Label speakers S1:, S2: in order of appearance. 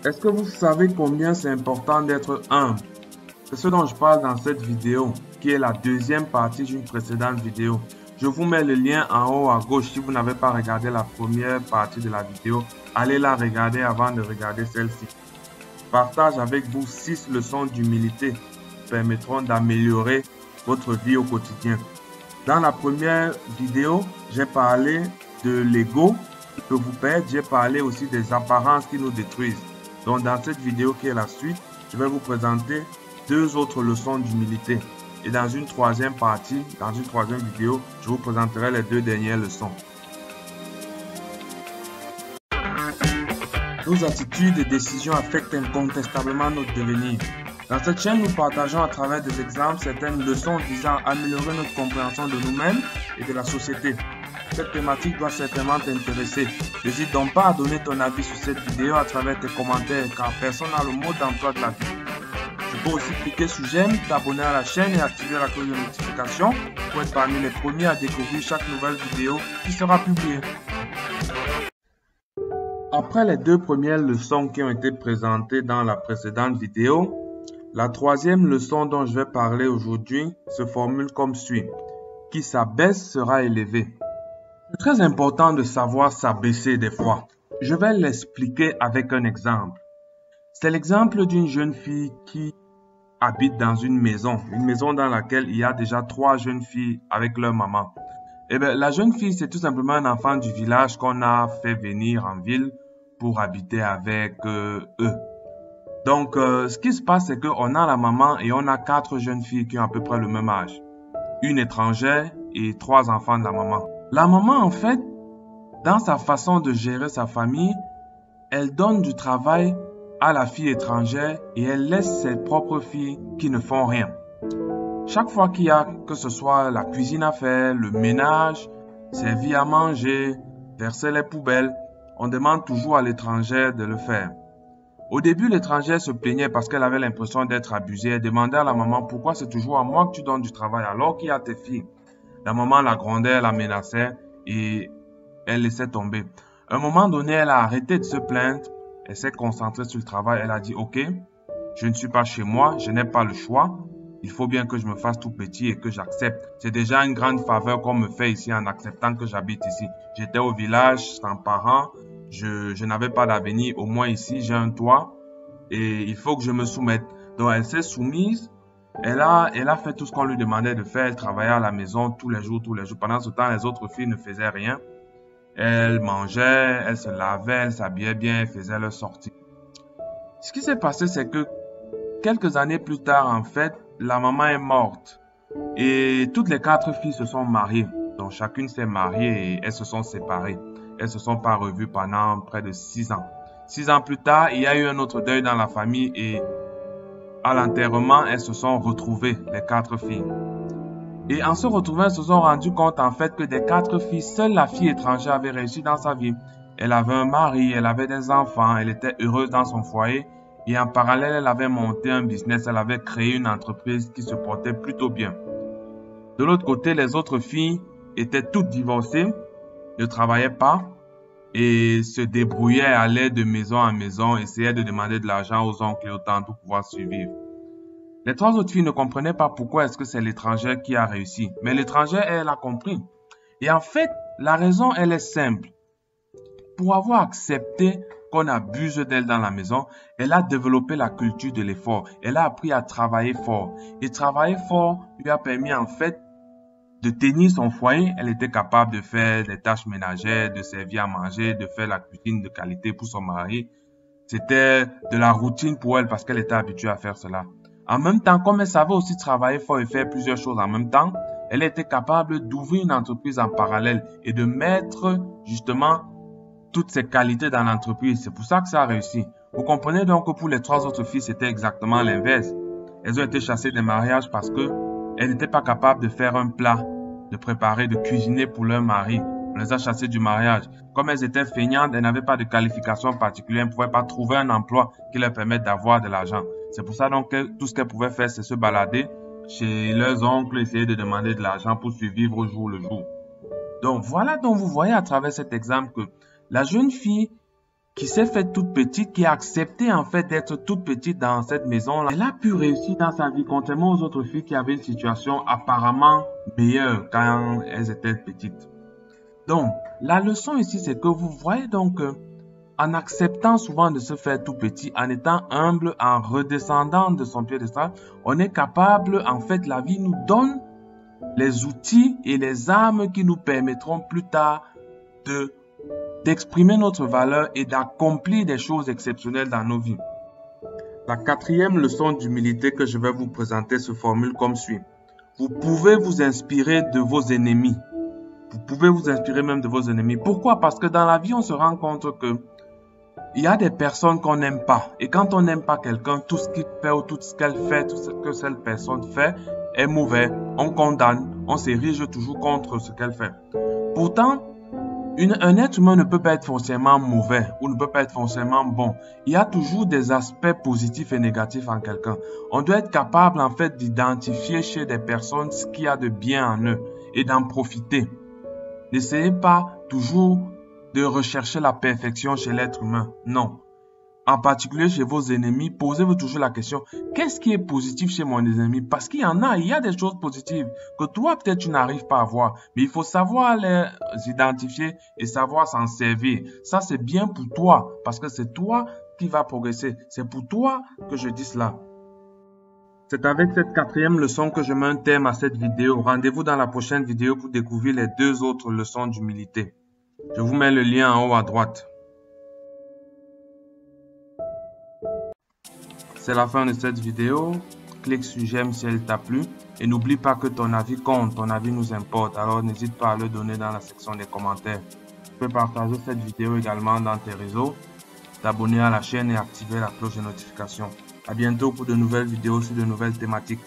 S1: Est-ce que vous savez combien c'est important d'être humble? C'est ce dont je parle dans cette vidéo, qui est la deuxième partie d'une précédente vidéo. Je vous mets le lien en haut à gauche si vous n'avez pas regardé la première partie de la vidéo. Allez la regarder avant de regarder celle-ci. Je partage avec vous 6 leçons d'humilité qui permettront d'améliorer votre vie au quotidien. Dans la première vidéo, j'ai parlé de l'ego que vous perdez. J'ai parlé aussi des apparences qui nous détruisent. Donc dans cette vidéo qui est la suite, je vais vous présenter 2 autres leçons d'humilité. Et dans une troisième partie, dans une troisième vidéo, je vous présenterai les 2 dernières leçons. Nos attitudes et décisions affectent incontestablement notre devenir. Dans cette chaîne, nous partageons à travers des exemples certaines leçons visant à améliorer notre compréhension de nous-mêmes et de la société. Cette thématique doit certainement t'intéresser. N'hésite donc pas à donner ton avis sur cette vidéo à travers tes commentaires car personne n'a le mot d'emploi de la vie. Tu peux aussi cliquer sur j'aime, t'abonner à la chaîne et activer la cloche de notification pour être parmi les premiers à découvrir chaque nouvelle vidéo qui sera publiée. Après les 2 premières leçons qui ont été présentées dans la précédente vidéo, la troisième leçon dont je vais parler aujourd'hui se formule comme suit. Qui s'abaisse sera élevé. C'est très important de savoir s'abaisser des fois. Je vais l'expliquer avec un exemple. C'est l'exemple d'une jeune fille qui habite dans une maison dans laquelle il y a déjà 3 jeunes filles avec leur maman. Eh bien, la jeune fille, c'est tout simplement un enfant du village qu'on a fait venir en ville pour habiter avec eux. Donc, ce qui se passe, c'est qu'on a la maman et on a 4 jeunes filles qui ont à peu près le même âge. Une étrangère et 3 enfants de la maman. La maman, en fait, dans sa façon de gérer sa famille, elle donne du travail à la fille étrangère et elle laisse ses propres filles qui ne font rien. Chaque fois qu'il y a, que ce soit la cuisine à faire, le ménage, servir à manger, verser les poubelles, on demande toujours à l'étrangère de le faire. Au début, l'étrangère se plaignait parce qu'elle avait l'impression d'être abusée. Elle demandait à la maman pourquoi c'est toujours à moi que tu donnes du travail alors qu'il y a tes filles. La maman la grondait, la menaçait et elle laissait tomber. À un moment donné, elle a arrêté de se plaindre. Elle s'est concentrée sur le travail. Elle a dit, ok, je ne suis pas chez moi, je n'ai pas le choix. Il faut bien que je me fasse tout petit et que j'accepte. C'est déjà une grande faveur qu'on me fait ici en acceptant que j'habite ici. J'étais au village sans parents. Je n'avais pas d'avenir. Au moins ici, j'ai un toit et il faut que je me soumette. Donc, elle s'est soumise. Elle a fait tout ce qu'on lui demandait de faire. Elle travaillait à la maison tous les jours. Pendant ce temps, les autres filles ne faisaient rien. Elle mangeait, elle se lavait, elle s'habillait bien, elle faisait leur sortie. Ce qui s'est passé, c'est que quelques années plus tard, en fait, la maman est morte. Et toutes les 4 filles se sont mariées. Donc, chacune s'est mariée et elles se sont séparées. Elles ne se sont pas revues pendant près de 6 ans. 6 ans plus tard, il y a eu un autre deuil dans la famille et à l'enterrement, elles se sont retrouvées, les 4 filles. Et en se retrouvant, elles se sont rendues compte en fait que des 4 filles, seule la fille étrangère avait réussi dans sa vie. Elle avait un mari, elle avait des enfants, elle était heureuse dans son foyer. Et en parallèle, elle avait monté un business, elle avait créé une entreprise qui se portait plutôt bien. De l'autre côté, les autres filles étaient toutes divorcées, ne travaillaient pas et se débrouillaient, allaient de maison en maison, essayaient de demander de l'argent aux oncles et aux tantes pour pouvoir survivre. Les 3 autres filles ne comprenaient pas pourquoi est-ce que c'est l'étrangère qui a réussi. Mais l'étrangère, elle a compris. Et en fait, la raison, elle est simple. Pour avoir accepté qu'on abuse d'elle dans la maison, elle a développé la culture de l'effort. Elle a appris à travailler fort. Et travailler fort lui a permis en fait de tenir son foyer. Elle était capable de faire des tâches ménagères, de servir à manger, de faire la cuisine de qualité pour son mari. C'était de la routine pour elle parce qu'elle était habituée à faire cela. En même temps, comme elle savait aussi travailler fort et faire plusieurs choses en même temps, elle était capable d'ouvrir une entreprise en parallèle et de mettre justement toutes ses qualités dans l'entreprise. C'est pour ça que ça a réussi. Vous comprenez donc que pour les 3 autres filles, c'était exactement l'inverse. Elles ont été chassées des mariages parce qu'elles n'étaient pas capables de faire un plat, de préparer, de cuisiner pour leur mari. On les a chassées du mariage. Comme elles étaient feignantes, elles n'avaient pas de qualification particulière, elles ne pouvaient pas trouver un emploi qui leur permette d'avoir de l'argent. C'est pour ça donc que tout ce qu'elles pouvaient faire, c'est se balader chez leurs oncles, essayer de demander de l'argent pour survivre au jour le jour. Donc voilà, donc vous voyez à travers cet exemple que la jeune fille qui s'est faite toute petite, qui a accepté en fait d'être toute petite dans cette maison-là. Elle a pu réussir dans sa vie, contrairement aux autres filles qui avaient une situation apparemment meilleure quand elles étaient petites. Donc, la leçon ici, c'est que vous voyez donc en acceptant souvent de se faire tout petit, en étant humble, en redescendant de son piédestal, on est capable, en fait, la vie nous donne les outils et les armes qui nous permettront plus tard d'exprimer notre valeur et d'accomplir des choses exceptionnelles dans nos vies. La quatrième leçon d'humilité que je vais vous présenter se formule comme suit. Vous pouvez vous inspirer de vos ennemis. Vous pouvez vous inspirer même de vos ennemis. Pourquoi? Parce que dans la vie, on se rend compte que il y a des personnes qu'on n'aime pas. Et quand on n'aime pas quelqu'un, tout ce qu'il fait ou tout ce qu'elle fait, tout ce que cette personne fait est mauvais. On condamne, on s'érige toujours contre ce qu'elle fait. Pourtant, un être humain ne peut pas être forcément mauvais ou ne peut pas être forcément bon. Il y a toujours des aspects positifs et négatifs en quelqu'un. On doit être capable en fait d'identifier chez des personnes ce qu'il y a de bien en eux et d'en profiter. N'essayez pas toujours de rechercher la perfection chez l'être humain. Non. En particulier chez vos ennemis, posez-vous toujours la question, qu'est-ce qui est positif chez mon ennemi? Parce qu'il y a des choses positives que toi, peut-être, tu n'arrives pas à voir. Mais il faut savoir les identifier et savoir s'en servir. Ça, c'est bien pour toi, parce que c'est toi qui vas progresser. C'est pour toi que je dis cela. C'est avec cette quatrième leçon que je mets un terme à cette vidéo. Rendez-vous dans la prochaine vidéo pour découvrir les 2 autres leçons d'humilité. Je vous mets le lien en haut à droite. C'est la fin de cette vidéo. Clique sur j'aime si elle t'a plu. Et n'oublie pas que ton avis compte, ton avis nous importe. Alors n'hésite pas à le donner dans la section des commentaires. Tu peux partager cette vidéo également dans tes réseaux, t'abonner à la chaîne et activer la cloche de notification. À bientôt pour de nouvelles vidéos sur de nouvelles thématiques.